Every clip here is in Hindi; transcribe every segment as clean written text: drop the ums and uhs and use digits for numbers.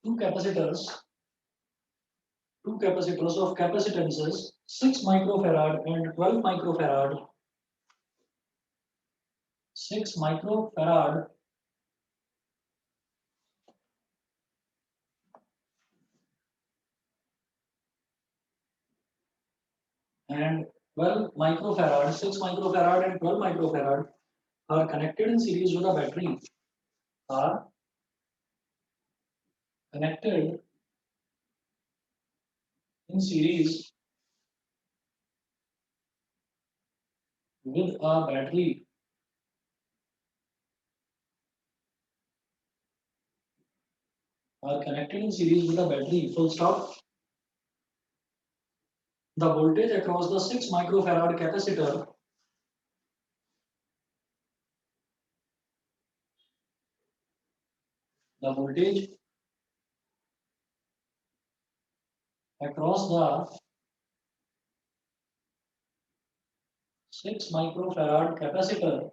two capacitors, two capacitors of capacitances 6 microfarad and 12 microfarad, 6 microfarad and 12 microfarad, 6 microfarad and 12 microfarad are connected in series with a battery, are connected in series with a battery, are connected in series with a battery, full stop. The voltage across the 6 microfarad capacitor, the voltage across the 6 microfarad capacitor,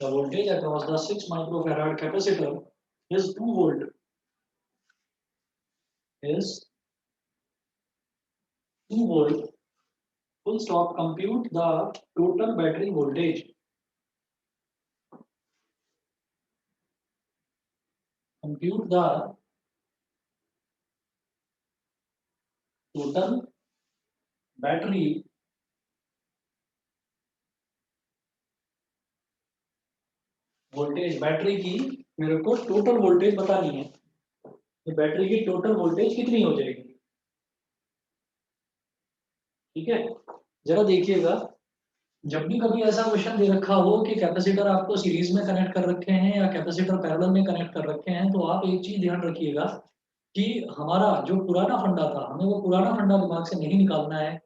the voltage across the 6 microfarad capacitor is 2 volt, is 2 volt, full stop. Compute the total battery voltage, compute the total battery voltage, battery की मेरे को टोटल वोल्टेज बतानी है, तो बैटरी की टोटल वोल्टेज कितनी हो जाएगी। ठीक है, जरा देखिएगा, जब भी कभी ऐसा क्वेश्चन दे रखा हो कि कैपेसिटर आपको सीरीज में कनेक्ट कर रखे हैं या कैपेसिटर पैरेलल में कनेक्ट कर रखे हैं, तो आप एक चीज ध्यान रखिएगा कि हमारा जो पुराना फंडा था, हमें वो पुराना फंडा दिमाग से नहीं निकालना है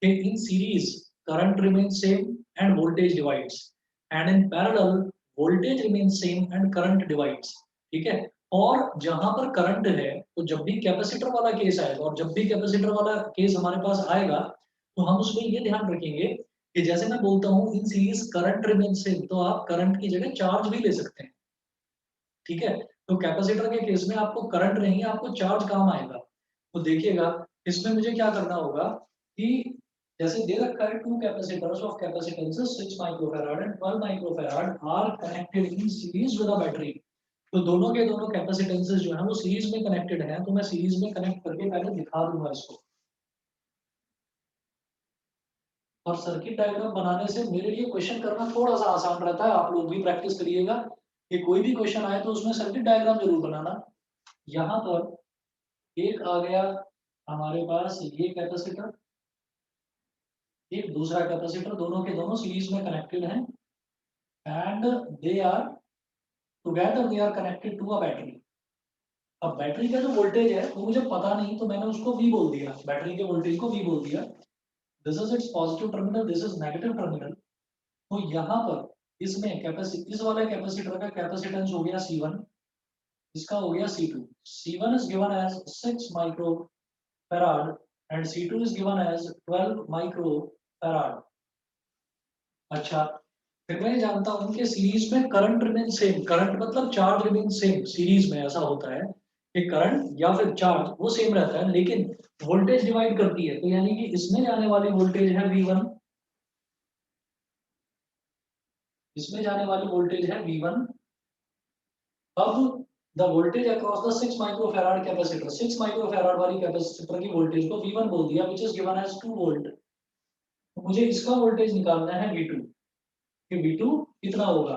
कि in series current remain same end voltage divides, and in parallel voltage remain same and current divides. ठीक है, और जहां पर करंट है, तो जब भी कैपेसिटर वाला केस आएगा, और जब भी कैपेसिटर वाला केस हमारे पास आएगा, तो हम उसमें ये ध्यान रखेंगे कि जैसे मैं बोलता हूँ in series current remain same, तो आप करंट की जगह चार्ज भी ले सकते हैं। ठीक है, तो कैपेसिटर के केस में आपको करंट नहीं, आपको चार्ज काम आएगा। तो देखिएगा, इसमें मुझे क्या करना होगा कि जैसे दे रखा है two capacitors of capacitances 6 microfarad and 12 microfarad are connected in series with a battery. तो दोनों के दोनों कैपेसिटेंसेस जो है वो सीरीज में कनेक्टेड हैं, तो मैं सीरीज में कनेक्ट करके पहले दिखा दूंगा इसको। और सर्किट डायग्राम बनाने से मेरे लिए क्वेश्चन करना थोड़ा सा आसान रहता है, आप लोग भी प्रैक्टिस करिएगा कि कोई भी क्वेश्चन आए तो उसमें सर्किट डायग्राम जरूर बनाना। यहाँ पर एक आ गया हमारे पास ये कैपेसिटर, एक दूसरा कैपेसिटर, दोनों के दोनों सीरीज में कनेक्टेड हैं and they are together, they are connected to a battery. अब बैटरी का जो वोल्टेज है वो मुझे पता नहीं, तो मैंने उसको V बोल दिया, बैटरी के वोल्टेज को V बोल दिया। This is it's positive terminal, this is negative terminal. तो यहाँ पर इसमें कैपेसिटी, इस वाले कैपेसिटर का कैपेसिटेंस हो गया C1, इसका हो गया C2। C1 is given as 6 microfarad and C2 is given as 12 microfarad। अच्छा, फिर मैं ये जानता हूँ कि सीरीज में करंट रिमेन सेम, करंट मतलब चार्ज रिमेन सेम, सीरीज में ऐसा होता है कि करंट या फिर चार्ज वो सेम रहता है, लेकिन वोल्टेज डिवाइड करती है, तो यानी कि इसमें जाने वाली वोल्टेज है V1, इसमें जाने वाली वोल्टेज है V1। अब the voltage across the 6 microfarad capacitor, 6 microfarad वाली कैपेसिटर की वोल्टेज को V1 बोल दिया, which is given as 2 volt. तो मुझे इसका वोल्टेज निकालना है V2, कि V2 कितना होगा।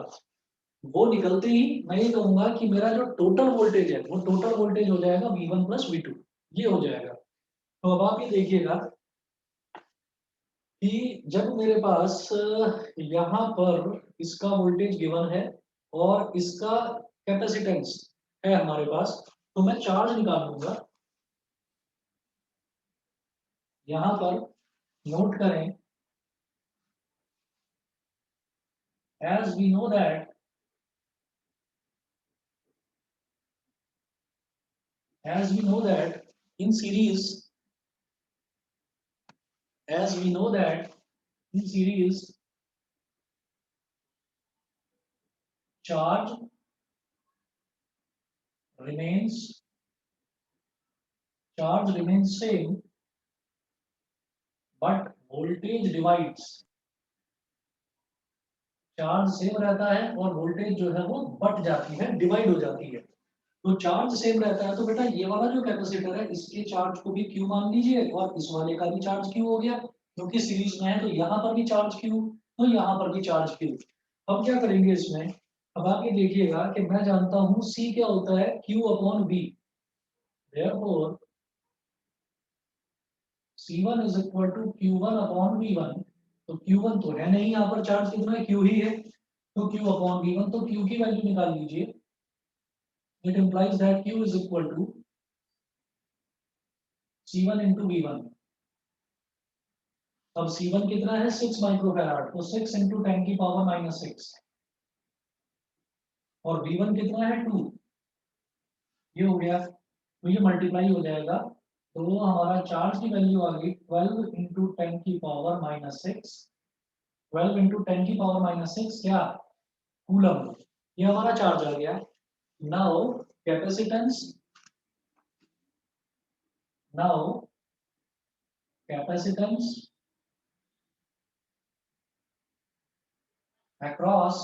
वो निकलते ही मैं ये कहूंगा कि मेरा जो टोटल वोल्टेज है वो टोटल वोल्टेज हो जाएगा V1 प्लस V2, ये हो जाएगा। तो अब आप ये देखिएगा कि जब मेरे पास यहाँ पर इसका वोल्टेज गिवन है और इसका कैपेसिटेंस है हमारे पास, तो मैं चार्ज निकाल लूंगा। यहाँ पर नोट करें, as we know that as we know that in series as we know that in series charge remains charge remains same but voltage divides. Charge same रहता है और वोल्टेज जो है वो बढ़ जाती है, डिवाइड हो जाती है। तो चार्ज सेम रहता है तो बेटा ये वाला जो कैपेसिटर है इसके चार्ज को भी क्यू मान लीजिए और इस वाले का भी चार्ज क्यू हो गया, क्योंकि सीरीज में है तो यहाँ पर भी चार्ज क्यू, तो यहाँ पर भी चार्ज क्यू। अब क्या करेंगे इसमें, अब आगे देखिएगा कि मैं जानता हूँ सी क्या होता है, Q upon B. Therefore C1 is equal to Q1 upon V1। तो Q1 तो है नहीं, यहाँ पर चार्ज कितना है, Q ही है, तो Q अपॉन V1, तो Q की वैल्यू निकाल लीजिए। It implies that Q is equal to C1 into V1। अब C1 कितना है 6 माइक्रोफैराड, तो 6 इंटू 10 की पावर -6, और V1 कितना है 2, ये हो गया, तो ये मल्टीप्लाई हो जाएगा, तो हमारा चार्ज की वैल्यू आ गई 12 इंटू 10 की पावर -6, 12 इंटू 10 की पावर -6 क्या, कूलम। ये हमारा चार्ज आ गया। Now capacitance, now capacitance across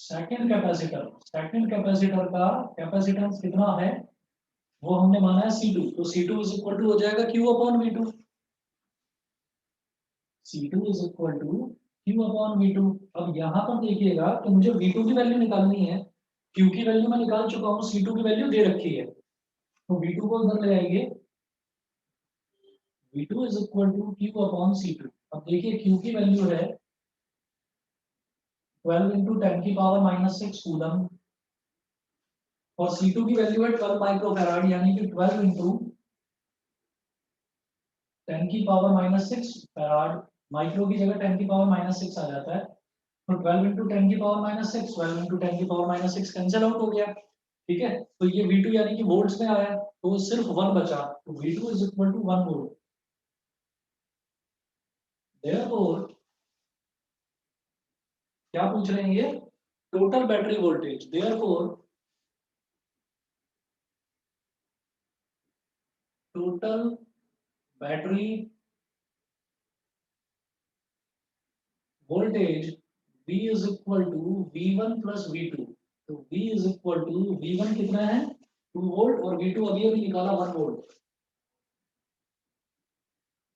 second capacitor का कैपेसिटेंस कितना है, वो हमने माना है C2, तो C2 इज इक्वल टू हो जाएगा Q upon V2। C2 is equal to Q upon V2। अब यहाँ पर देखिएगा कि मुझे V2 की वैल्यू निकालनी है, Q की वैल्यू मैं निकाल चुका हूँ, C2 की वैल्यू दे रखी है, तो V2 को इधर ले आएंगे, V2 is equal to Q upon C2। अब देखिए Q की वैल्यू है 12 इंटू 10 की पावर -6 कूलम, और C2 की वैल्यू है 12 माइक्रोफैराड, यानी कि 12 इंटू 10 की पावर -6 फैराड। माइक्रो की जगह 10 की पावर -6 आ जाता है, तो 12 इंटू 10 की पावर -6, 12 इंटू 10 की पावर -6 कैंसिल आउट हो गया, ठीक है। तो ये V2 यानी कि वोल्ट्स में आया, तो सिर्फ 1 बचा, तो V2 is equal to 1 volt. Therefore क्या पूछ रहे हैं ये, total battery voltage. Therefore total battery voltage V is equal to V1 plus V2। तो V is equal to V1 कितना है 2 वोल्ट, और V2 अभी अभी निकाला 1 वोल्ट,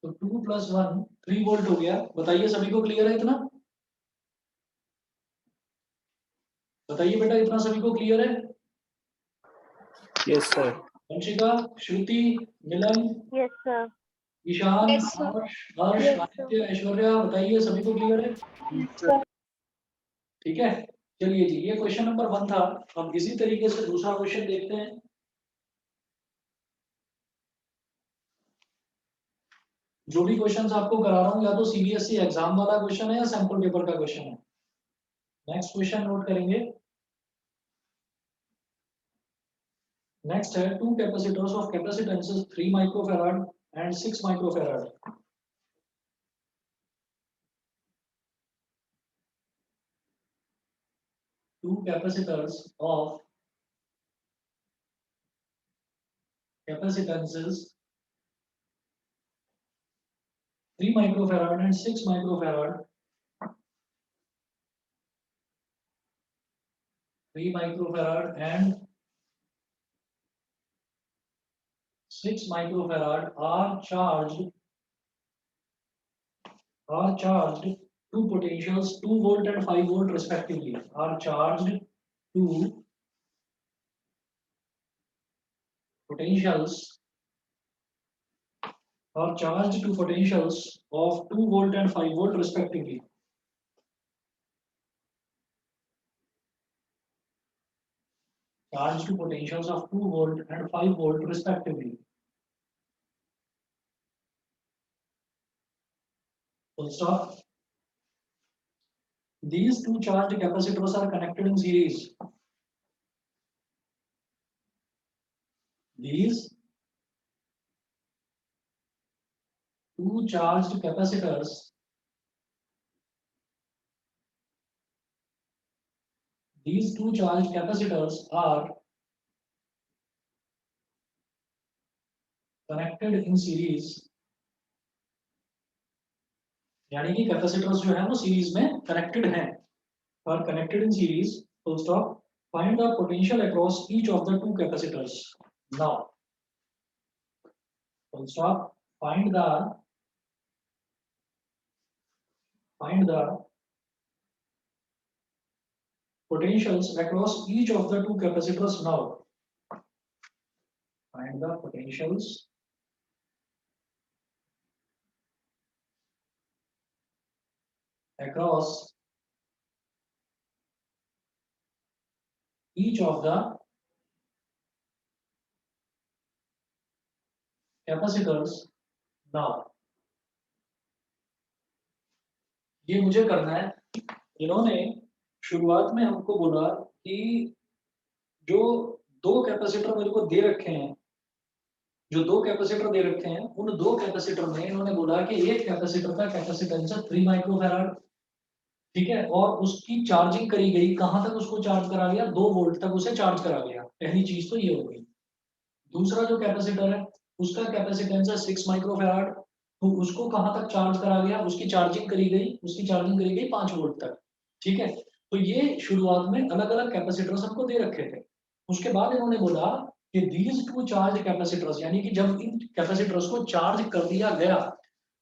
तो 2 प्लस 1 3 वोल्ट हो गया। बताइए सभी को क्लियर है इतना, बताइए बेटा इतना सभी को क्लियर है। Yes sir. Vanshika, Shruti, Milan, yes sir. Ishan, Yes, sir. Harsh, Harsh, Yes, Aditya, Aishwarya, बताइए सभी को क्लियर है, ठीक है। चलिए जी, ये क्वेश्चन नंबर 1 था। अब इसी तरीके से दूसरा क्वेश्चन देखते हैं। जो भी क्वेश्चंस आपको करा रहा हूँ या तो सीबीएसई एग्जाम वाला क्वेश्चन है या सैंपल पेपर का क्वेश्चन है। नेक्स्ट क्वेश्चन नोट करेंगे। नेक्स्ट है two capacitors of capacitances 3 microfarad and 6 microfarad. Two capacitors of capacitances 3 microfarad and 6 microfarad, 3 microfarad and 6 microfarad are charged to potentials 2 volt and 5 volt respectively, are charged to potentials of 2 volt and 5 volt respectively. Charged to potentials of 2 volt and 5 volt respectively. Full stop. These two charged capacitors are connected in series. These two charged capacitors these two charged capacitors are connected in series, यानी कि कैपेसिटर्स जो है वो सीरीज में कनेक्टेड हैं, और connected in series, full stop, find the potential across each of the two capacitors now, full stop, find the potentials across each of the two capacitors now, find the potentials across each of the capacitors now, ये मुझे करना है। इन्होंने शुरुआत में हमको बोला कि जो दो कैपेसिटर मेरे को दे रखे हैं, जो दो कैपेसिटर दे रखे हैं, उन दो कैपेसिटर में इन्होंने बोला कि एक कैपेसिटर का कैपेसिटेंस है 3 माइक्रोफैराड, ठीक है, और उसकी चार्जिंग करी गई, कहां तक उसको चार्ज करा गया, 2 वोल्ट तक उसे चार्ज करा गया। पहली चीज तो ये हो गई। दूसरा जो कैपेसिटर है उसका कैपेसिटेंस है 6 माइक्रोफैराड, तो उसको कहां तक चार्ज करा गया, उसकी चार्जिंग करी गई, 5 वोल्ट तक, ठीक है। तो ये शुरुआत में अलग अलग कैपेसिटर्स हमको दे रखे थे। उसके बाद इन्होंने बोला कि दीज टू चार्ज कैपेसिटर्स, यानी कि जब इन कैपेसिटर्स को चार्ज कर दिया गया,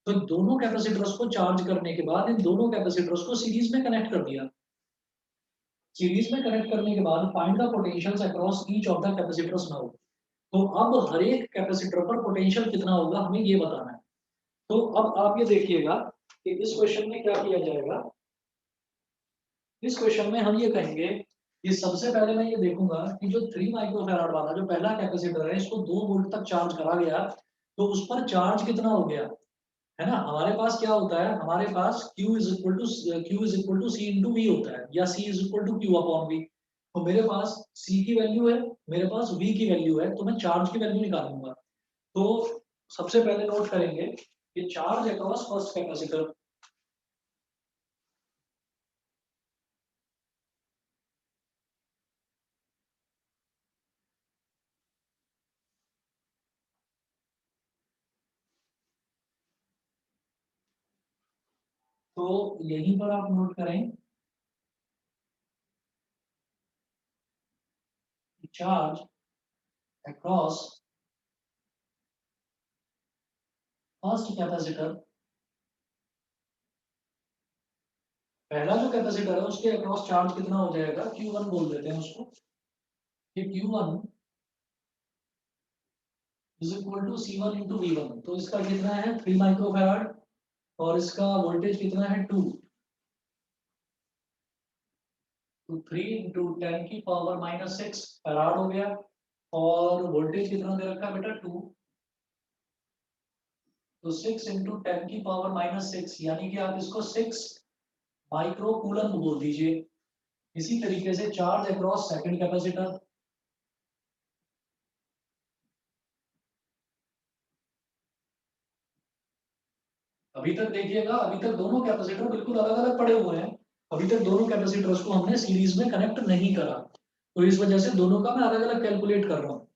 तो दोनों कैपेसिटर्स को चार्ज करने के बाद इन दोनों कैपेसिटर्स को सीरीज में कनेक्ट कर दिया। सीरीज में कनेक्ट करने के बाद find the potentials across each of the capacitors now, तो अब हर एक कैपेसिटर पर पोटेंशियल कितना होगा हमें ये बताना है। तो अब आप ये देखिएगा कि इस क्वेश्चन में क्या किया जाएगा। इस क्वेश्चन में हम ये कहेंगे कि सबसे पहले मैं ये देखूंगा कि जो 3 माइक्रोफैराड वाला जो पहला कैपेसिटर है, इसको 2 वोल्ट तक चार्ज करा गया, तो उस पर चार्ज कितना हो गया, है ना। हमारे पास क्या होता है, हमारे पास Q is equal to C into V होता है, या C is equal to Q upon V। तो मेरे पास C की वैल्यू है, मेरे पास V की वैल्यू है, तो मैं चार्ज की वैल्यू निकालूंगा। तो सबसे पहले नोट करेंगे कि चार्ज अक्रॉस फर्स्ट कैपेसिटर, तो यहीं पर आप नोट करें कि चार्ज अक्रॉस फर्स्ट कैपेसिटर, पहला जो कैपेसिटर है उसके अक्रॉस चार्ज कितना हो जाएगा, Q1 बोल देते हैं उसको, कि Q1 is equal to C1 into V1। तो इसका कितना है 3 माइक्रोफैराड, और इसका वोल्टेज कितना है 2, तो 3 इंटू 10⁻⁻⁶ फैराड हो गया, और वोल्टेज कितना दे रखा है बेटा 2, तो 6 इंटू 10⁻⁻⁶, यानी कि आप इसको 6 माइक्रो कूलम बोल दीजिए। इसी तरीके से चार्ज अक्रॉस सेकंड कैपेसिटर, अभी तक देखिएगा, अभी तक दोनों कैपेसिटर बिल्कुल अलग अलग पड़े हुए हैं, अभी तक दोनों कैपेसिटर्स को हमने सीरीज में कनेक्ट नहीं करा, तो इस वजह से दोनों का मैं अलग अलग कैलकुलेट कर रहा हूँ।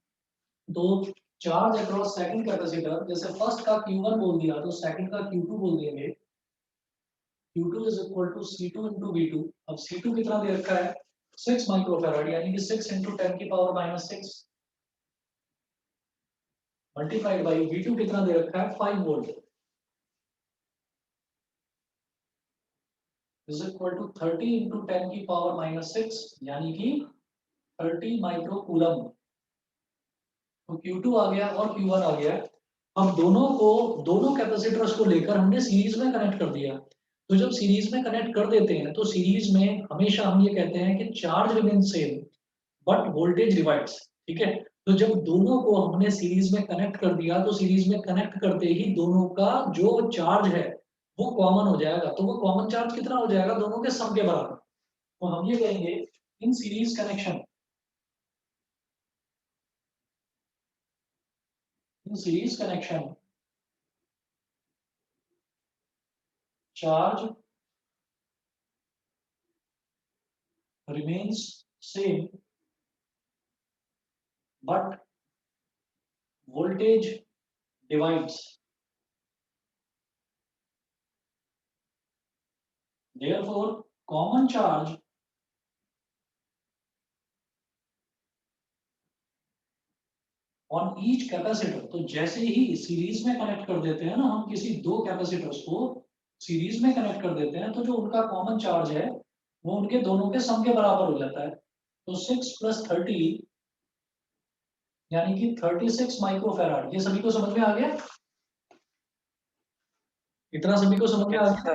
तो चार्ज अक्रॉस सेकंड कैपेसिटर, जैसे फर्स्ट का Q1 बोल दिया तो सेकंड का Q2 बोल देंगे। Q2 is equal to C2 into V2। अब C2 कितना दे रखा है 6 माइक्रोफैराड, यानी कि 6 इंटू 10⁻⁻⁶ मल्टीप्लाइड बाई V2 कितना दे रखा है 5 volt, is equal to 30 into 10⁻⁻⁶, यानी कि 30 माइक्रो कूलम। तो Q2 आ गया और Q1 आ गया। अब दोनों कैपेसिटर्स को लेकर हमने सीरीज में कनेक्ट कर दिया। तो जब सीरीज में कनेक्ट कर देते हैं तो सीरीज में हमेशा हम ये कहते हैं कि charge remain same but voltage divides, ठीक है। तो जब दोनों को हमने सीरीज में कनेक्ट कर दिया, तो सीरीज में कनेक्ट करते ही दोनों का जो चार्ज है वो कॉमन हो जाएगा। तो वो कॉमन चार्ज कितना हो जाएगा, दोनों के सम के बराबर। तो हम ये कहेंगे in series connection, in series connection charge remains same, but voltage divides. Therefore, common charge on each capacitor, तो जैसे ही सीरीज में कनेक्ट कर देते हैं ना हम किसी दो कैपेसिटर्स को सीरीज में कनेक्ट कर देते हैं, तो जो उनका कॉमन चार्ज है वो उनके दोनों के सम के बराबर हो जाता है। तो 6 + 30 यानी कि 36 माइक्रोफैराड। ये सभी को समझ में आ गया? इतना सभी को समझ में आ गया?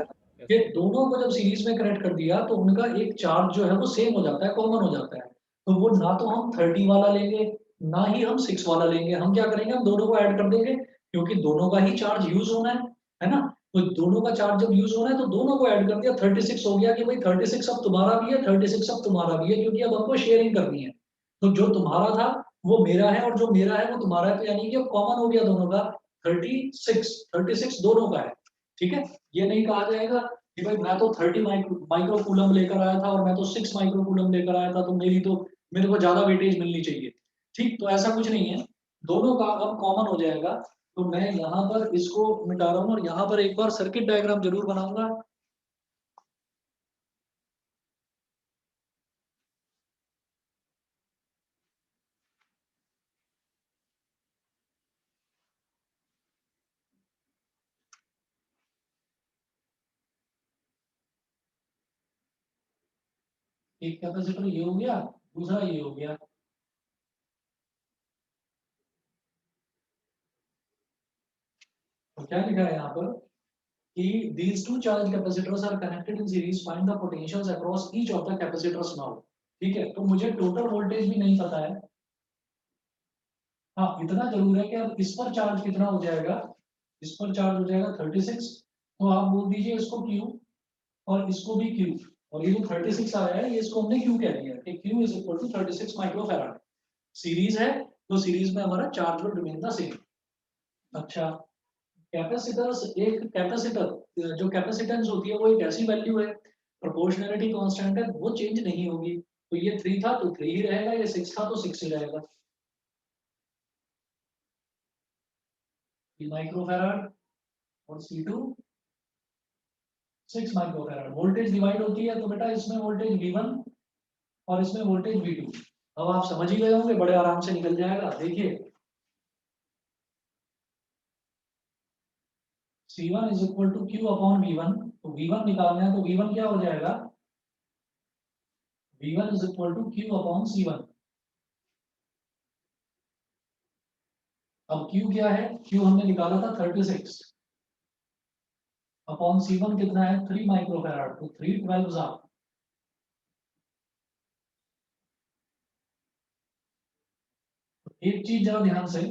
ये दोनों को जब सीरीज में कनेक्ट कर दिया तो उनका एक चार्ज जो है वो सेम हो जाता है, कॉमन हो जाता है। तो वो ना तो हम 30 वाला लेंगे ना ही हम 6 वाला लेंगे, हम क्या करेंगे, हम दोनों को ऐड कर देंगे, क्योंकि दोनों का ही चार्ज यूज होना है ना। तो दोनों का चार्ज जब यूज होना है तो दोनों को ऐड कर दिया, 36 हो गया कि भाई 36 अब तुम्हारा भी है, 36 अब तुम्हारा भी है, क्योंकि अब हमको शेयरिंग करनी है। तो जो तुम्हारा था वो मेरा है और जो मेरा है वो तुम्हारा है, तो यानी कि अब कॉमन हो गया दोनों का। 36 दोनों का है। ठीक है, ये नहीं कहा जाएगा कि भाई मैं तो 30 माइक्रो कूलम लेकर आया था और मैं तो 6 माइक्रो कूलम लेकर आया था, तो मेरे को ज्यादा वेटेज मिलनी चाहिए। ठीक, तो ऐसा कुछ नहीं है, दोनों का अब कॉमन हो जाएगा। तो मैं यहाँ पर इसको मिटा रहा हूँ और यहाँ पर एक बार सर्किट डायग्राम जरूर बनाऊंगा। एक कैपेसिटर ये हो गया, दूसरा ये हो गया। तो क्या लिखा है यहाँ पर कि these two charged capacitors are connected in series, find the potentials across each of the capacitors now। ठीक है, तो मुझे टोटल वोल्टेज भी नहीं पता है। हाँ, इतना जरूर है कि अब इस पर चार्ज कितना हो जाएगा, इस पर चार्ज हो जाएगा 36। तो आप बोल दीजिए इसको Q और इसको भी Q, और ये जो 36 आया है ये इसको हमने Q कह दिया कि Q is equal to 36 microfarad. Series है तो सीरीज में हमारा charge will remain the same. अच्छा, कैपेसिटर्स, एक कैपेसिटर जो कैपेसिटेंस होती है वो एक ऐसी वैल्यू है, प्रोपोर्शनैलिटी कांस्टेंट है, वो चेंज नहीं होगी। तो ये 3 था तो 3 ही रहेगा, ये 6 था तो 6 ही रहेगा। ये माइक्रोफैराड और C2 6 माइक्रोफैराड। वोल्टेज डिवाइड होती है तो बेटा इसमें वोल्टेज V1 और इसमें वोल्टेज V2। अब आप समझ ही गए होंगे, बड़े आराम से निकल जाएगा। देखिए C1 is equal to Q upon V1, तो V1 निकालना है तो V1 क्या हो जाएगा, V1 is equal to Q upon C1। अब Q क्या है, Q हमने निकाला था 36 अपॉन C1 कितना है 3 माइक्रोफैराड, तो 3 12 आप। एक चीज जरा ध्यान से,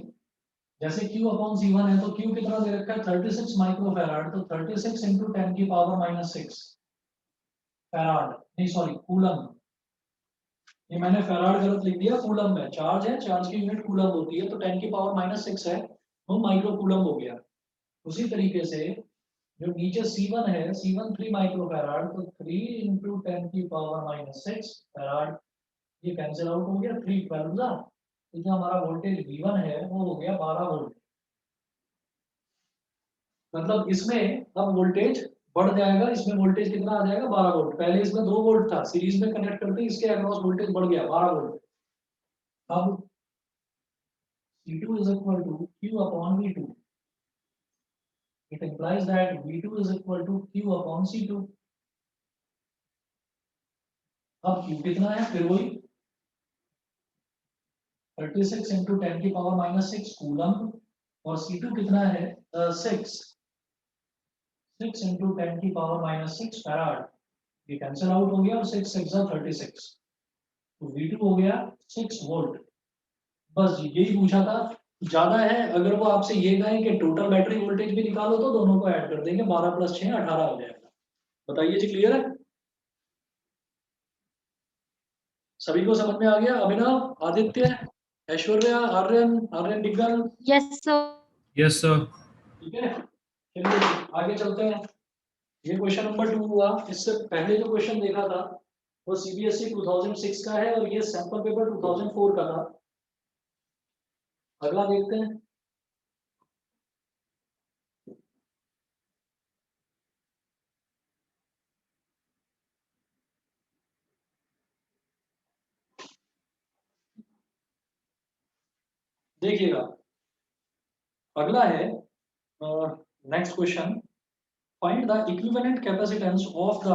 जैसे Q अपॉन C1 है तो Q कितना दे रखा है 36 माइक्रोफैराड, तो 36 इंटू 10 की पावर -6 फैराड, नहीं सॉरी कूलम। ये मैंने फैराड गलत लिख दिया, कूलम है, चार्ज है, चार्ज की यूनिट कूलम होती है, तो 10 की पावर -6 है, वो माइक्रो कूलम हो गया। उसी तरीके से जो नीचे C1 है, C1 3 माइक्रोफैराड, तो 3 इंटू 10 की पावर -6 फैराड। ये कैंसिल आउट हो गया, 3 12 तो जो हमारा वोल्टेज V1 है वो हो गया 12 वोल्ट। मतलब इसमें अब वोल्टेज बढ़ जाएगा, इसमें वोल्टेज कितना आ जाएगा 12 वोल्ट। पहले इसमें 2 वोल्ट था, सीरीज में कनेक्ट करते इसके अक्रॉस वोल्टेज बढ़ गया 12 वोल्ट। अब C2 is equal to Q upon V2. It implies that V2 is equal to Q upon C2. अब Q कितना है, फिर वही 36 इंटू 10 की पावर -6 कूलम, और C2 कितना है 6 इंटू 10 की पावर -6 फैराड। ये कैंसिल आउट हो गया और 6 6 36, तो V2 हो गया 6 वोल्ट। बस यही पूछा था, ज्यादा है। अगर वो आपसे ये कहें कि टोटल बैटरी वोल्टेज भी निकालो तो दोनों को ऐड कर देंगे, 12 + 6 18 हो जाएगा। बताइए जी, क्लियर है? सभी को समझ में आ गया? Abhinav, Aditya, Aishwarya, Aryan, Aryan Diggal. Yes sir. Yes sir. ठीक है, चलिए आगे चलते हैं। ये क्वेश्चन नंबर 2 हुआ। इससे पहले जो क्वेश्चन देखा था वो सीबीएसई 2006 का है और ये सैंपल पेपर 2004 का था। अगला देखते हैं। देखिएगा, अगला है next question, find the equivalent capacitance of the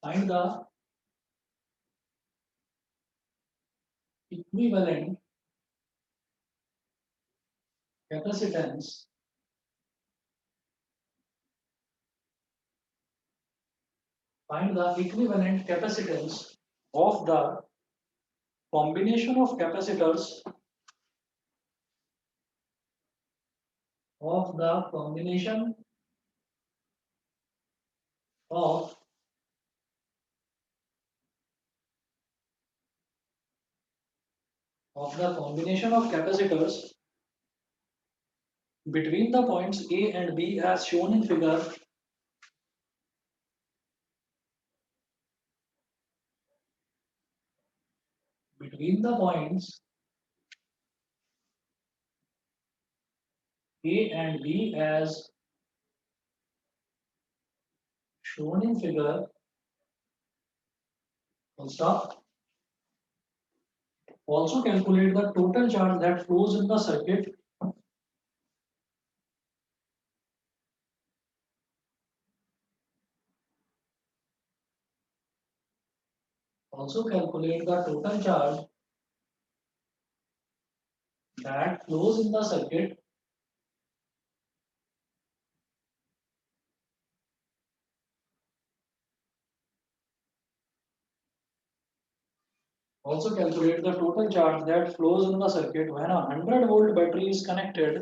find the equivalent capacitance find the equivalent capacitance of the combination of capacitors of the combination of the combination of capacitors between the points A and B as shown in figure between the points A and B as shown in figure. Full stop. Also calculate the total charge that flows in the circuit also calculate the total charge that flows in the circuit also calculate the total charge that flows in the circuit when a 100-volt battery is connected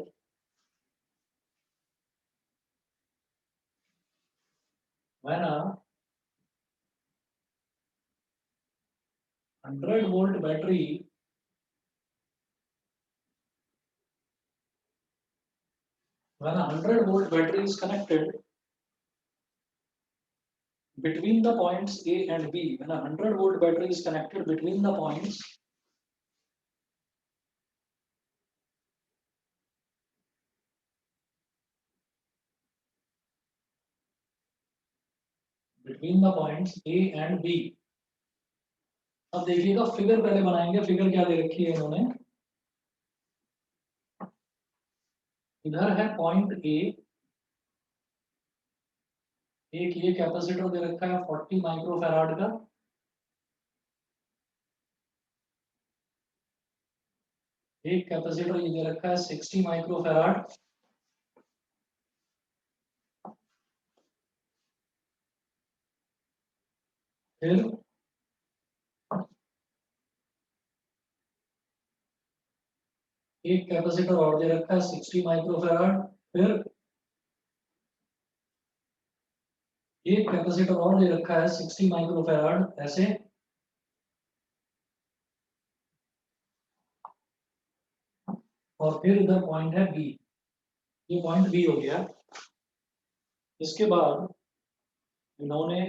when a 100-volt battery when a 100-volt battery is connected between the points A and B, when a 100-volt battery is connected between the points A and B. अब देखिएगा फिगर पहले बनाएंगे, फिगर क्या दे रखी है इन्होंने, इधर है पॉइंट ए, एक ये कैपेसिटर दे रखा है 40 माइक्रोफैराड का, एक कैपेसिटर ये दे रखा है 60 माइक्रोफैराड, फिर एक कैपेसिटर और दे रखा है 60 माइक्रोफैराड, फिर एक कैपेसिटर और दे रखा है 60 माइक्रोफैराड, ऐसे और फिर इधर पॉइंट है बी, ये पॉइंट बी हो गया। इसके बाद इन्होंने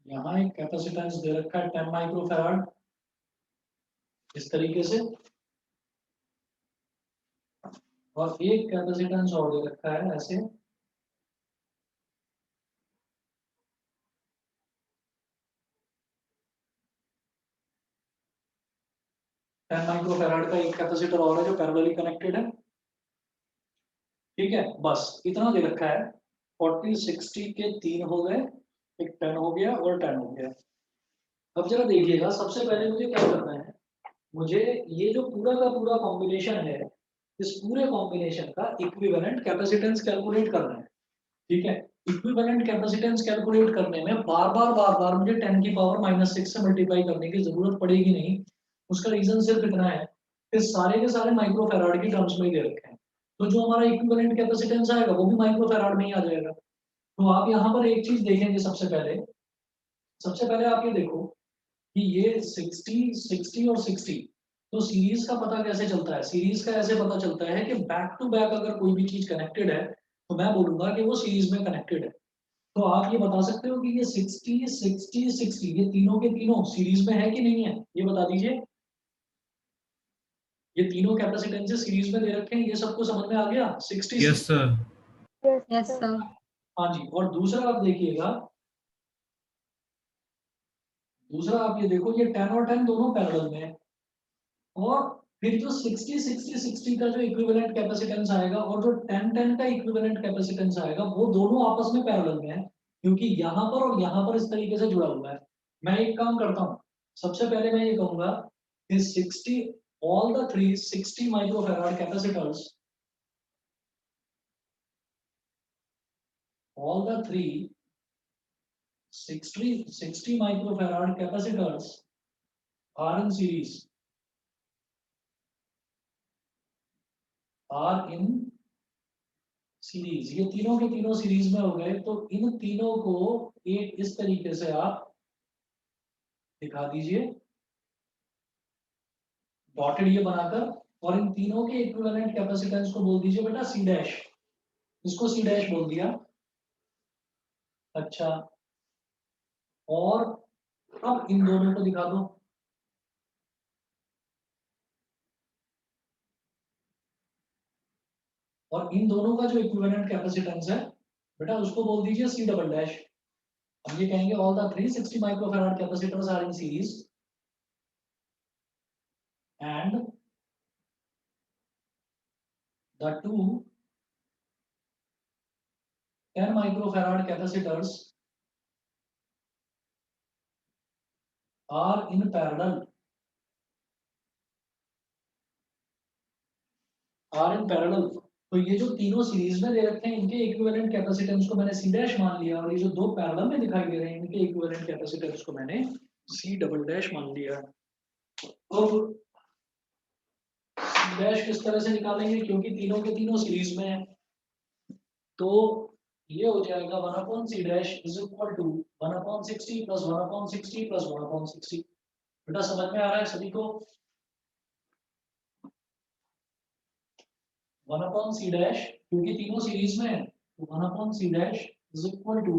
यहाँ एक कैपेसिटेंस दे रखा है 10 माइक्रोफैराड इस तरीके से, और एक कैपेसिटेंस और दे रखा है ऐसे, 10 माइक्रोफैराड का एक कैपेसिटर और है जो पैरेलली कनेक्टेड है, ठीक है। बस इतना दे रखा है, 40 60 के 3 हो गए, एक 10 हो गया और 10 हो गया। अब जरा देखिएगा, सबसे पहले मुझे क्या करना है, मुझे ये जो पूरा का पूरा कॉम्बिनेशन है, इस पूरे कॉम्बिनेशन का इक्विवेलेंट कैपेसिटेंस कैलकुलेट करना है, ठीक है। इक्विवेलेंट कैपेसिटेंस कैलकुलेट करने में बार बार मुझे 10 की पावर -6 से मल्टीप्लाई करने की जरूरत पड़ेगी नहीं। उसका रीजन सिर्फ इतना है कि सारे के सारे माइक्रोफैराड की टर्म्स में ही दे रखे हैं, तो जो हमारा इक्विवेलेंट कैपेसिटेंस आएगा वो भी माइक्रोफैराड में ही आ जाएगा। तो आप यहाँ पर एक चीज देखेंगे, सबसे पहले आप ये देखो कि ये 60 60 और 60, तो सीरीज का पता कैसे चलता है? सीरीज का ऐसे पता चलता है कि बैक टू बैक अगर कोई भी चीज कनेक्टेड है तो मैं बोलूंगा कि वो सीरीज में कनेक्टेड है। तो आप ये बता सकते हो कि ये 60 60 60 ये तीनों के तीनों सीरीज में है कि नहीं है, ये बता दीजिए। ये तीनों कैपेसिटेंसेस सीरीज में दे रखे हैं, ये सबको समझ में आ गया? 60 यस 60। सर। Yes sir. हाँ जी। और दूसरा आप देखिएगा, दूसरा आप ये देखो, ये 10 और 10 दोनों पैरेलल में है, और फिर जो 60 60 60 का जो इक्विवेलेंट कैपेसिटेंस आएगा और जो 10 10 का इक्विवेलेंट कैपेसिटेंस आएगा वो दोनों आपस में पैरेलल में है, क्योंकि यहाँ पर और यहाँ पर इस तरीके से जुड़ा हुआ है। मैं एक काम करता हूँ, सबसे पहले मैं ये कहूंगा कि 60 all the three 60 microfarad capacitors, all the three 60 microfarad capacitors are in series, are in series. ये तीनों के तीनों सीरीज में हो गए, तो इन तीनों को एक इस तरीके से आप दिखा दीजिए, डॉटेड ये बनाकर, और इन तीनों के इक्विवेलेंट कैपेसिटेंस को बोल दीजिए बेटा सी डैश, इसको सी डैश बोल दिया। अच्छा, और अब इन दोनों को दिखा दो, और इन दोनों का जो इक्विवेलेंट कैपेसिटेंस है बेटा उसको बोल दीजिए सी डबल डैश। अब ये कहेंगे all the 360 microfarad capacitors are in series and the two 10 microfarad capacitors are in parallel, तो ये जो तीनों सीरीज में दे रखे हैं इनके इक्विवेलेंट कैपेसिटेंस को मैंने सी डैश मान लिया, और ये जो दो पैरेलल में दिखाई दे रहे हैं इनके इक्विवेलेंट कैपेसिटेंस को मैंने सी डबल डैश मान लिया। अब सी डैश किस तरह से निकालेंगे, क्योंकि तीनों के तीनों सीरीज में है, तो ये हो जाएगा 1 upon C dash is equal to 1 upon 60 plus 1 upon 60 plus 1 upon 60। बेटा समझ में आ रहा है सभी को? 1 अपॉन सी डैश, क्योंकि तीनों सीरीज में है, तो 1 upon C dash is equal to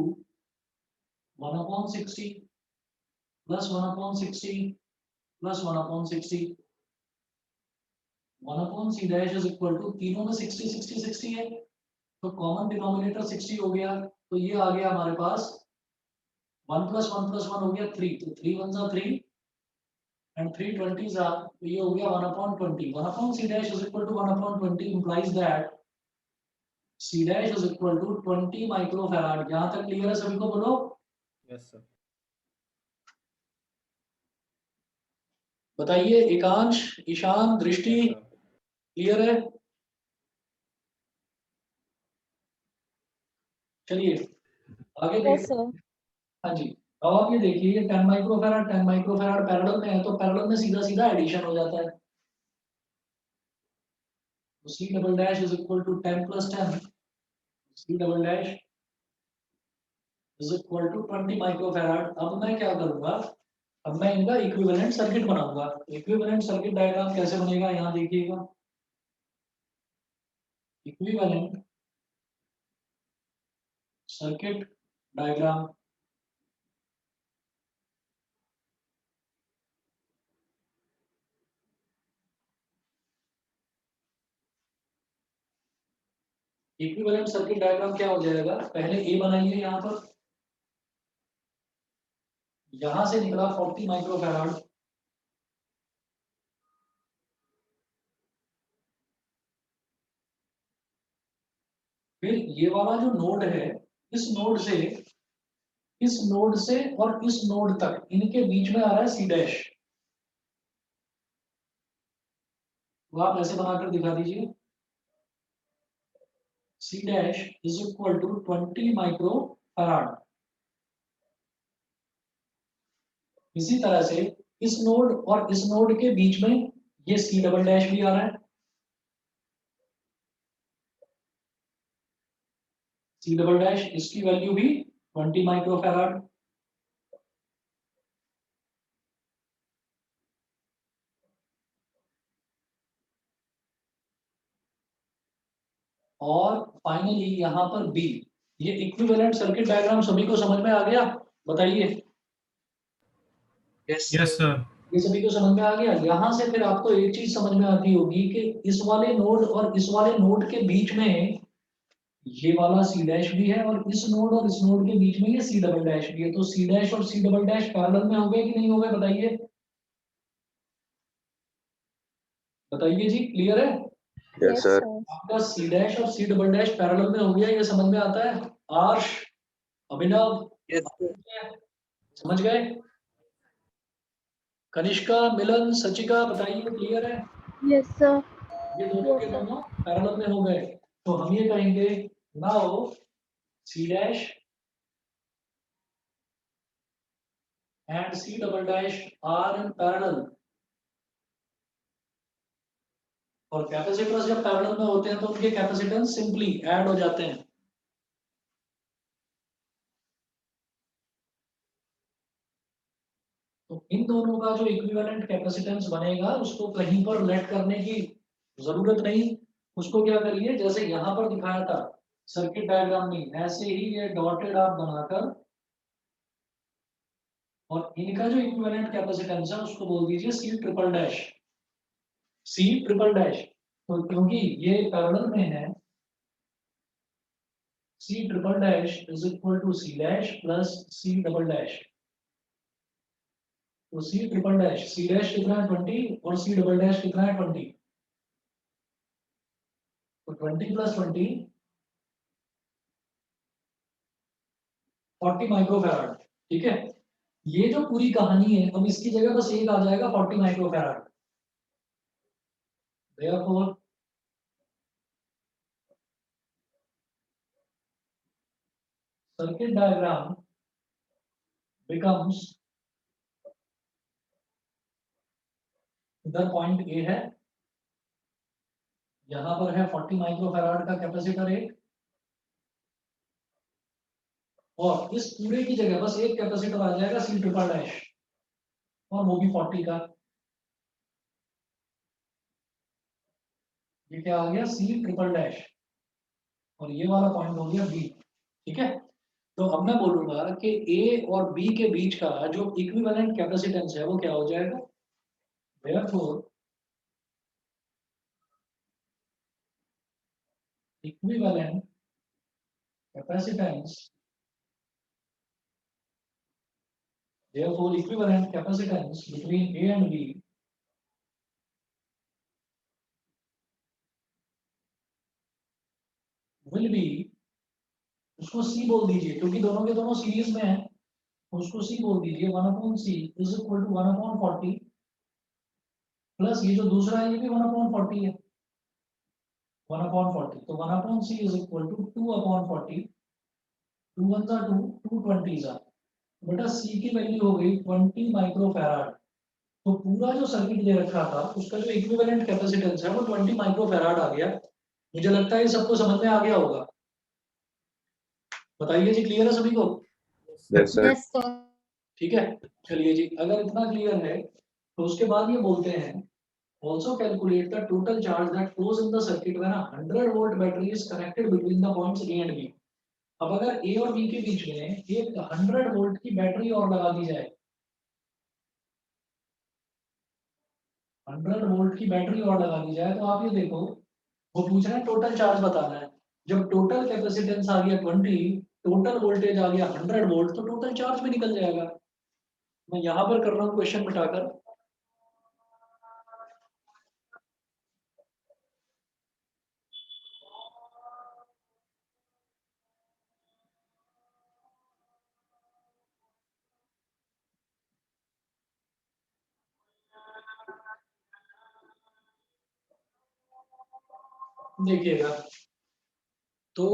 1 upon 60 plus 1 upon 60 plus 1 upon 60। 1 upon C dash is equal to, तीनों में 60 60 60 है, तो कॉमन डिनोमिनेटर 60 हो गया, तो ये आ गया हमारे पास 1 प्लस 1 प्लस 1 हो गया 3, तो 3 1 जा 3 एंड 3 20 जा, तो ये हो गया 1 upon 20। 1 upon C dash is equal to 1 upon 20 implies that C dash is equal to 20 microfarad. यहां तक क्लियर है सभी को? बोलो यस सर। बताइए, एकांश, ईशान, दृष्टि, यस सर। क्लियर है? चलिए आगे देखते हैं। हाँ जी, अब आप ये देखिए, ये 10 माइक्रोफैराड पैरेलल में है, तो पैरेलल में सीधा सीधा एडिशन हो जाता है, तो C double dash is equal to 10 plus 10, C double dash is equal to 20 microfarad. अब मैं क्या करूंगा, अब मैं इनका इक्विवेलेंट सर्किट बनाऊंगा। इक्विवेलेंट सर्किट डायग्राम कैसे बनेगा, यहाँ देखिएगा, equivalent circuit diagram. Equivalent circuit diagram क्या हो जाएगा, पहले ए बनाइए, यहाँ पर यहां से निकला 40 माइक्रोफैराड, फिर ये वाला जो नोड है, इस नोड से और इस नोड तक, इनके बीच में आ रहा है सी डैश। तो आप ऐसे बनाकर दिखा दीजिए, C dash is equal to 20 microfarad. इसी तरह से इस नोड और इस नोड के बीच में ये सी डबल डैश भी आ रहा है, सी डबल डैश, इसकी वैल्यू भी 20 माइक्रो फैराड। और फाइनली यहाँ पर बी। ये इक्विवेलेंट सर्किट डायग्राम सभी को समझ में आ गया? बताइए। Yes, sir. ये सभी को समझ में आ गया? यहाँ से फिर आपको एक चीज समझ में आती होगी कि इस वाले नोड और इस वाले नोड के बीच में ये वाला सी डैश भी है, और इस नोड और इस नोड के बीच में ये सी डबल डैश भी है। तो सी डैश और सी डबल डैश पैरेलल में हो गए कि नहीं हो गए? बताइए, बताइए जी, क्लियर है? Yes, sir. आपका सी डैश और सी डबल डैश पैरेलल में हो गया, ये समझ में आता है? आर्श, अभिनव, Yes, sir. समझ गए? कनिष्का, मिलन, सचिका, बताइए, क्लियर है? Yes, sir. ये दोनों के दोनों पैरेलल में हो गए। तो हम ये कहेंगे now C dash and C double dash are in parallel. और कैपेसिटर्स जब पैरेलल में होते हैं तो उनके कैपेसिटेंस सिंपली ऐड हो जाते हैं। तो इन दोनों का जो इक्विवेलेंट कैपेसिटेंस बनेगा उसको कहीं पर लेट करने की जरूरत नहीं। उसको क्या करिए, जैसे यहाँ पर दिखाया था सर्किट डायग्राम में, ऐसे ही ये डॉटेड आप बनाकर, और इनका जो इक्विवेलेंट कैपेसिटेंस है उसको बोल दीजिए C triple dash, C triple dash. तो क्योंकि ये पैरेलल में है, C triple dash is equal to C dash plus C double dash. तो C triple dash, C dash कितना है 20 और सी डबल डैश कितना है 20। तो 20 प्लस 20 40 माइक्रोफैराड। ठीक है, ये जो पूरी कहानी है, अब इसकी जगह बस एक आ जाएगा 40 microfarad. therefore circuit diagram becomes, इधर पॉइंट ए है, यहां पर है 40 माइक्रोफैराड का कैपेसिटर एक, और इस पूरे की जगह बस एक कैपेसिटर आ जाएगा सी ट्रिपल डैश, और वो भी 40 का। ये क्या आ गया, सी ट्रिपल डैश, और ये वाला पॉइंट हो गया बी। ठीक है, तो अब मैं बोलूंगा कि ए और बी के बीच का जो इक्विवेलेंट कैपेसिटेंस है वो क्या हो जाएगा। therefore equivalent capacitance, therefore equivalent capacitance between A and B will be, उसको C बोल दीजिए क्योंकि दोनों के दोनों सीरीज में है, उसको C बोल दीजिए 1/C is equal to 1/40 plus ये जो दूसरा है ये भी 1/40 है, 1/40। तो 1/C इज इक्वल टू 2/40, 2 1 जा 2, 2 20 जा, बेटा C की वैल्यू हो गई 20 माइक्रोफैराड। तो पूरा जो सर्किट दे रखा था उसका जो इक्विवेलेंट कैपेसिटेंस है वो 20 माइक्रोफैराड आ गया। मुझे लगता है ये सबको समझ में आ गया होगा। बताइए जी, क्लियर है सभी को? Yes, sir. Yes, sir. ठीक है, चलिए जी, अगर इतना क्लियर है तो उसके बाद ये बोलते हैं also calculate the total charge that flows in the circuit when a 100 volt battery is connected between the points A and B। अब अगर A और B के बीच में एक 100 वोल्ट की बैटरी और लगा दी जाए, 100 वोल्ट की बैटरी और लगा दी जाए, तो आप ये देखो, वो पूछ रहे हैं टोटल चार्ज बताना है। जब टोटल कैपेसिटेंस आ गया 20, टोटल वोल्टेज आ गया 100 वोल्ट, तो टोटल चार्ज भी निकल जाएगा। मैं यहाँ पर कर रहा हूँ क्वेश्चन मिटाकर, देखिएगा, तो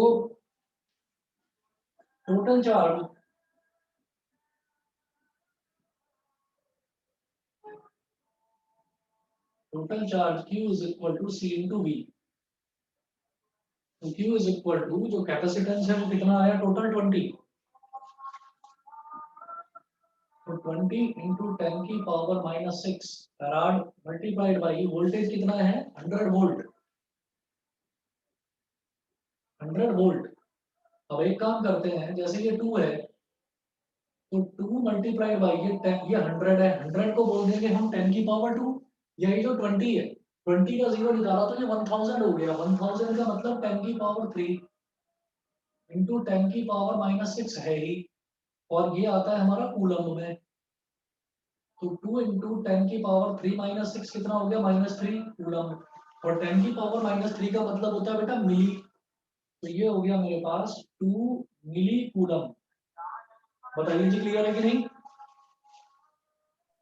total charge Q is equal to C into V। तो Q is equal to जो कैपेसिटेंस है वो कितना आया टोटल 20, तो 20 into 10 की power -6 farad multiplied by voltage कितना है 100 वोल्ट, 100 वोल्ट। अब एक काम करते हैं, जैसे ये 2 है तो 2 मल्टीप्लाइड बाई ये 10, ये 100 है, 100 को बोल देंगे हम 10 की पावर 2। यही जो 20 है, 20 का जीरो निकाला तो ये 1000 हो गया, 1000 का मतलब 10 की पावर 3 इंटू 10 की पावर -6 है ही, और ये आता है हमारा कूलम में। तो 2 इंटू 10 की पावर 3 -6 कितना हो गया -3 कूलम, और 10 की पावर -3 का मतलब होता है बेटा मिली, तो ये हो गया मेरे पास 2 मिली कूलम। बताइए जी क्लियर है कि नहीं?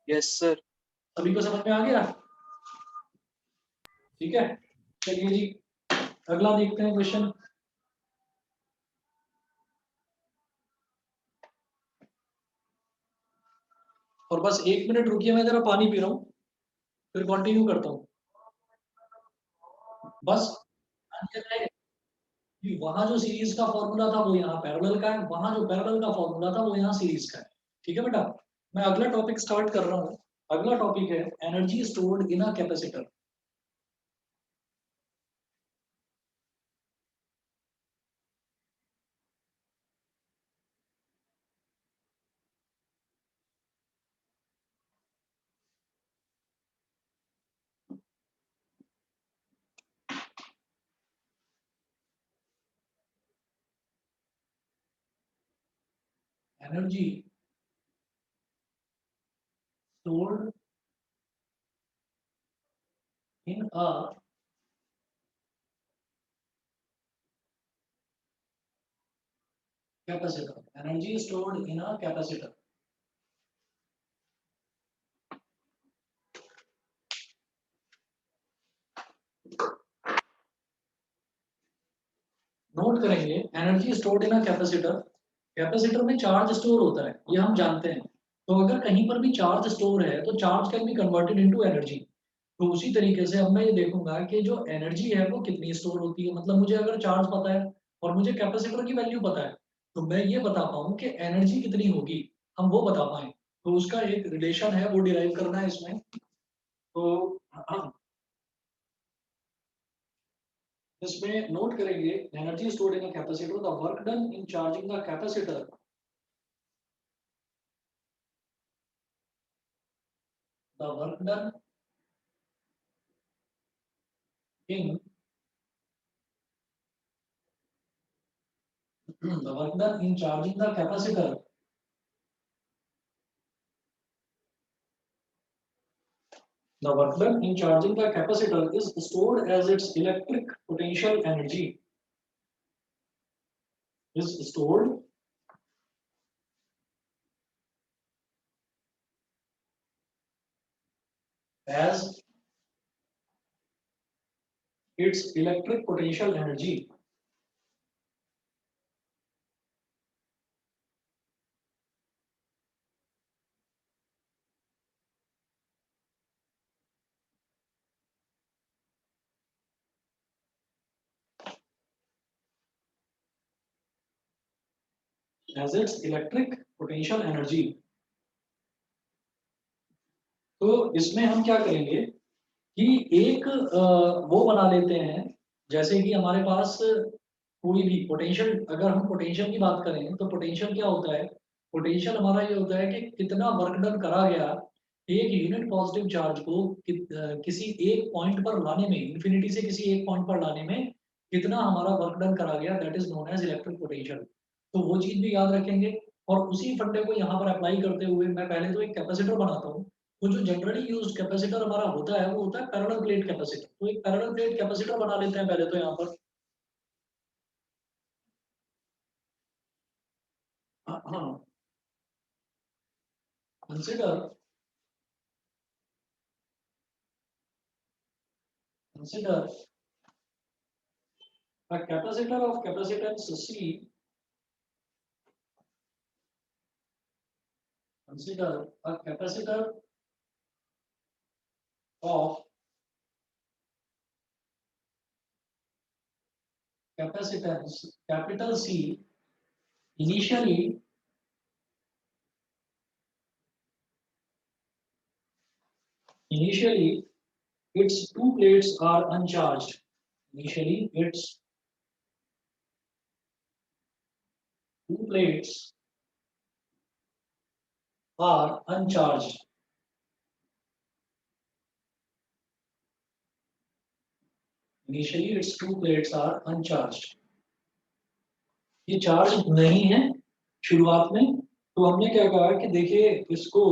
Yes sir. सभी को समझ में आ गया? ठीक है, चलिए जी अगला देखते हैं क्वेश्चन। और बस 1 मिनट रुकिए, मैं जरा पानी पी रहा हूँ, फिर कंटिन्यू करता हूँ। बस वहां जो सीरीज का फॉर्मूला था वो यहाँ पैरेलल का है, वहां जो पैरेलल का फॉर्मूला था वो यहाँ सीरीज का है। ठीक है बेटा, मैं अगला टॉपिक स्टार्ट कर रहा हूँ। अगला टॉपिक है energy stored in a capacitor. Energy stored in a capacitor, energy stored in a capacitor. Note करेंगे energy stored in a capacitor, capacitor में चार्ज स्टोर होता है ये हम जानते हैं। तो अगर कहीं पर भी चार्ज स्टोर है तो charge can be converted into energy. तो उसी तरीके से अब मैं ये देखूंगा कि जो एनर्जी है वो कितनी स्टोर होती है, मतलब मुझे अगर चार्ज पता है और मुझे कैपेसिटर की वैल्यू पता है तो मैं ये बता पाऊँ कि एनर्जी कितनी होगी, हम वो बता पाए। तो उसका एक रिलेशन है वो डिराइव करना है इसमें। तो इसमें नोट करेंगे energy stored in a capacitor, the work done in charging the capacitor, the work done in the work done in charging the capacitor, the work done in charging the capacitor is stored as its electric potential energy, is stored as its electric potential energy। as its electric potential energy। तो इसमें हम क्या करेंगे कि एक वो बना लेते हैं, जैसे कि हमारे पास कोई भी पोटेंशियल, अगर हम पोटेंशियल की बात करें तो पोटेंशियल क्या होता है, पोटेंशियल हमारा ये होता है कि कितना वर्क डन करा गया एक यूनिट पॉजिटिव चार्ज को किसी एक पॉइंट पर लाने में, इन्फिनिटी से किसी एक पॉइंट पर लाने में कितना हमारा वर्क डन करा गया, that is known as electric potential. तो वो चीज भी याद रखेंगे। और उसी फंडे को यहाँ पर अप्लाई करते हुए मैं पहले तो एक कैपेसिटर बनाता हूँ। तो जो जनरली यूज्ड कैपेसिटर हमारा होता है वो होता है पैरेलल प्लेट कैपेसिटर। तो एक पैरेलल प्लेट कैपेसिटर बना लेते हैं पहले तो यहाँ पर। हाँ, consider consider A capacitor of capacitance C, consider a capacitor of capacitance capital C. Initially its two plates are uncharged. Initially its two plates are uncharged. Initially its two plates are uncharged. ये चार्ज नहीं है शुरुआत में, तो हमने क्या कहा कि देखिए इसको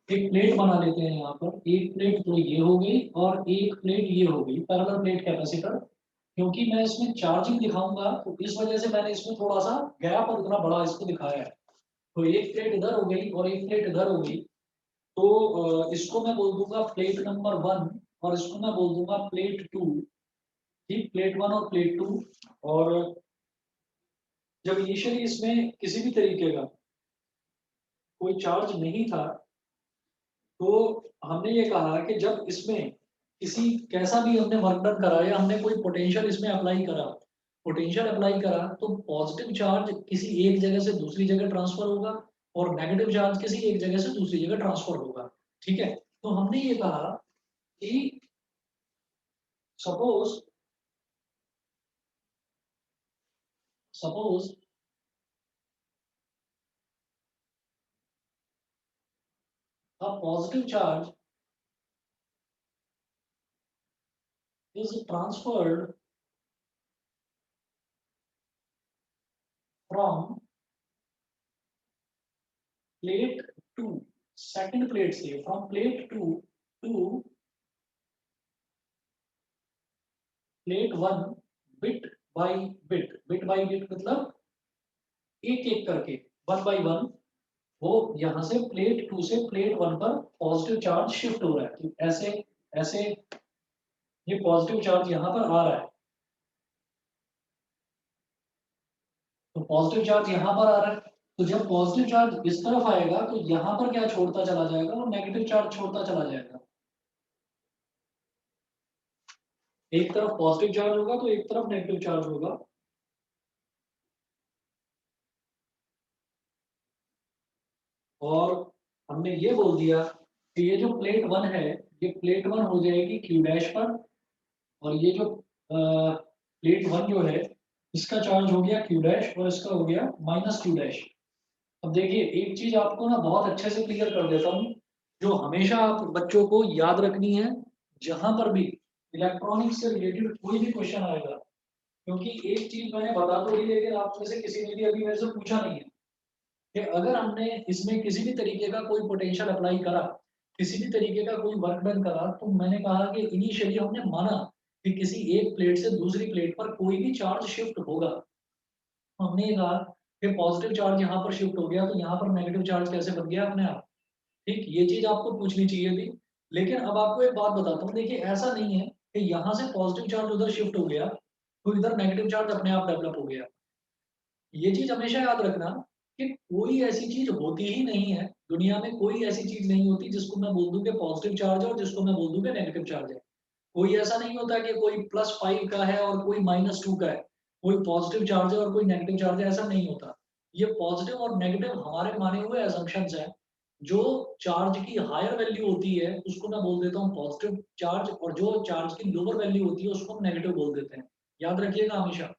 एक प्लेट बना लेते हैं। यहाँ पर एक प्लेट तो ये हो गई और एक प्लेट ये हो गई, पैरेलल प्लेट कैपेसिटर। क्योंकि मैं इसमें चार्जिंग दिखाऊंगा तो इस वजह से मैंने इसमें थोड़ा सा गैप और इतना बड़ा इसको दिखाया है। तो एक प्लेट इधर हो गई और एक प्लेट इधर हो गई, तो इसको मैं बोल दूंगा प्लेट नंबर 1 और इसको मैं बोल दूंगा प्लेट 2। ठीक, प्लेट 1 और प्लेट 2। और जब इनिशियली इसमें किसी भी तरीके का कोई चार्ज नहीं था, तो हमने ये कहा कि जब इसमें किसी कैसा भी हमने वर्क डन करा या हमने कोई पोटेंशियल इसमें अप्लाई करा, तो पॉजिटिव चार्ज किसी एक जगह से दूसरी जगह ट्रांसफर होगा और नेगेटिव चार्ज किसी एक जगह से दूसरी जगह ट्रांसफर होगा। ठीक है, तो हमने ये कहा कि suppose suppose a positive charge is transferred from plate 2, second plate से from plate 2 to plate 1 bit by bit मतलब एक एक करके 1 by 1 वो यहाँ से प्लेट 2 से प्लेट 1 पर पॉजिटिव चार्ज शिफ्ट हो रहा है। तो ऐसे ऐसे ये पॉजिटिव चार्ज यहाँ पर आ रहा है, तो पॉजिटिव चार्ज यहाँ पर आ रहा है। तो जब पॉजिटिव चार्ज इस तरफ आएगा तो यहाँ पर क्या छोड़ता चला जाएगा, वो नेगेटिव चार्ज छोड़ता चला जाएगा। एक तरफ पॉजिटिव चार्ज होगा तो एक तरफ नेगेटिव चार्ज होगा। और हमने ये बोल दिया कि ये जो प्लेट 1 है, ये प्लेट 1 हो जाएगी क्यू डैश पर, और ये जो प्लेट 1 जो है इसका चार्ज हो गया क्यू डैश और इसका हो गया माइनस क्यू डैश। अब देखिए एक चीज आपको ना बहुत अच्छे से क्लियर कर देता हूँ, जो हमेशा आप बच्चों को याद रखनी है जहां पर भी इलेक्ट्रॉनिक्स से रिलेटेड कोई भी क्वेश्चन आएगा। क्योंकि एक चीज मैंने बता तो दी, लेकिन आप में से किसी ने भी अभी मेरे से पूछा नहीं है कि अगर हमने इसमें किसी भी तरीके का कोई पोटेंशियल अप्लाई करा, किसी भी तरीके का कोई वर्क डन करा, तो मैंने कहा कि इनिशियली हमने माना कि किसी एक प्लेट से दूसरी प्लेट पर कोई भी चार्ज शिफ्ट होगा। हमने ये कहा कि पॉजिटिव चार्ज यहाँ पर शिफ्ट हो गया तो यहाँ पर नेगेटिव चार्ज कैसे बन गया अपने आप। ठीक, ये चीज आपको पूछनी चाहिए थी। लेकिन अब आपको एक बात बताता हूँ, देखिए ऐसा नहीं है कि यहाँ से पॉजिटिव चार्ज उधर शिफ्ट हो गया तो इधर नेगेटिव चार्ज अपने आप डेवलप हो गया। ये चीज हमेशा याद रखना कि कोई ऐसी चीज होती ही नहीं है दुनिया में, कोई ऐसी चीज नहीं होती जिसको मैं बोल दूं कि पॉजिटिव चार्ज है और जिसको मैं बोल दूं कि नेगेटिव चार्ज है। कोई ऐसा नहीं होता कि कोई +5 का है और कोई -2 का है, कोई पॉजिटिव चार्ज है और कोई नेगेटिव चार्ज है, ऐसा नहीं होता। ये पॉजिटिव और नेगेटिव हमारे माने हुए assumptions है। जो चार्ज की हायर वैल्यू होती है उसको मैं बोल देता हूँ पॉजिटिव चार्ज, और जो चार्ज की लोअर वैल्यू होती है उसको हम नेगेटिव बोल देते हैं। याद रखिएगा हमेशा।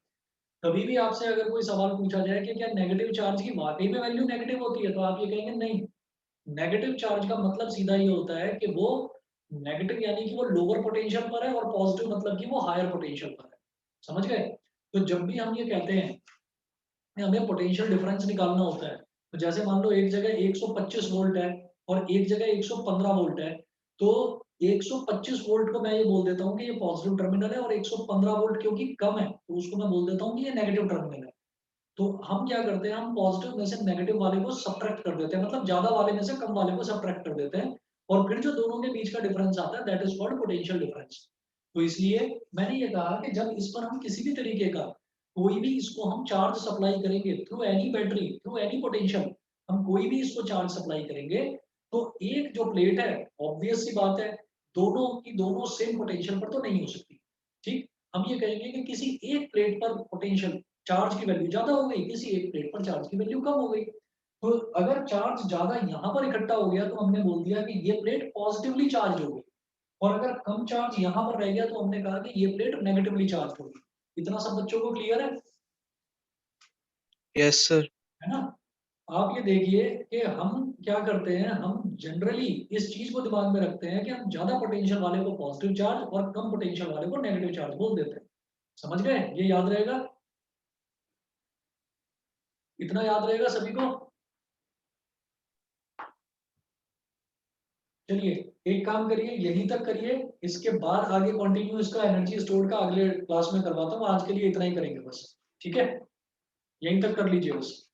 कभी भी आपसे अगर कोई सवाल पूछा जाए कि क्या नेगेटिव चार्ज की वाकई में वैल्यू नेगेटिव होती है, तो आप ये कहेंगे नहीं। नेगेटिव चार्ज का मतलब सीधा ये होता है कि वो नेगेटिव यानी कि वो लोअर पोटेंशियल पर है, और पॉजिटिव मतलब कि वो हायर पोटेंशियल पर है। समझ गए? तो जब भी हम ये कहते हैं कि हमें पोटेंशियल डिफरेंस निकालना होता है, तो जैसे मान लो एक जगह 125 वोल्ट है और एक जगह 115 वोल्ट है, तो 125 वोल्ट को मैं ये बोल देता हूँ कि ये पॉजिटिव टर्मिनल है, और 115 वोल्ट क्योंकि कम है तो उसको मैं बोल देता हूँ कि ये नेगेटिव टर्मिनल है। तो हम क्या करते हैं, हम पॉजिटिव में से नेगेटिव वाले को सब्ट्रैक्ट कर देते हैं, मतलब ज्यादा वाले में से कम वाले को सब्ट्रैक्ट कर देते हैं, और फिर जो दोनों के बीच का डिफरेंस आता है that is called potential difference. तो इसलिए मैंने ये कहा कि जब इस पर हम किसी भी तरीके का कोई भी इसको हम चार्ज सप्लाई करेंगे through any battery, through any potential, हम कोई भी इसको चार्ज सप्लाई करेंगे, तो एक जो प्लेट है, ऑब्वियस सी बात है, दोनों की दोनों सेम पोटेंशियल पर तो नहीं हो सकती। ठीक? हम ये कहेंगे कि किसी एक प्लेट पर पोटेंशियल चार्ज की वैल्यू ज़्यादा हो गई, किसी एक प्लेट पर चार्ज की वैल्यू कम हो गई। तो अगर चार्ज ज़्यादा यहाँ पर इकट्ठा हो गया, तो हमने बोल दिया कि ये प्लेट पॉजिटिवली चार्ज हो गई। और अगर कम चार्ज यहाँ पर रह गया, तो हमने कहा कि ये प्लेट नेगेटिवली चार्ज होगी। इतना सब बच्चों को क्लियर है? Yes sir. है ना? आप ये देखिए कि हम क्या करते हैं, हम जनरली इस चीज को दिमाग में रखते हैं कि हम ज्यादा पोटेंशियल वाले को पॉजिटिव चार्ज और कम पोटेंशियल वाले को नेगेटिव चार्ज बोल देते हैं। समझ गए? ये याद रहेगा? इतना याद रहेगा सभी को? चलिए, एक काम करिए, यहीं तक करिए, इसके बाद आगे कंटिन्यू इसका एनर्जी स्टोर का अगले क्लास में करवाता हूँ। आज के लिए इतना ही करेंगे बस। ठीक है? यहीं तक कर लीजिए बस।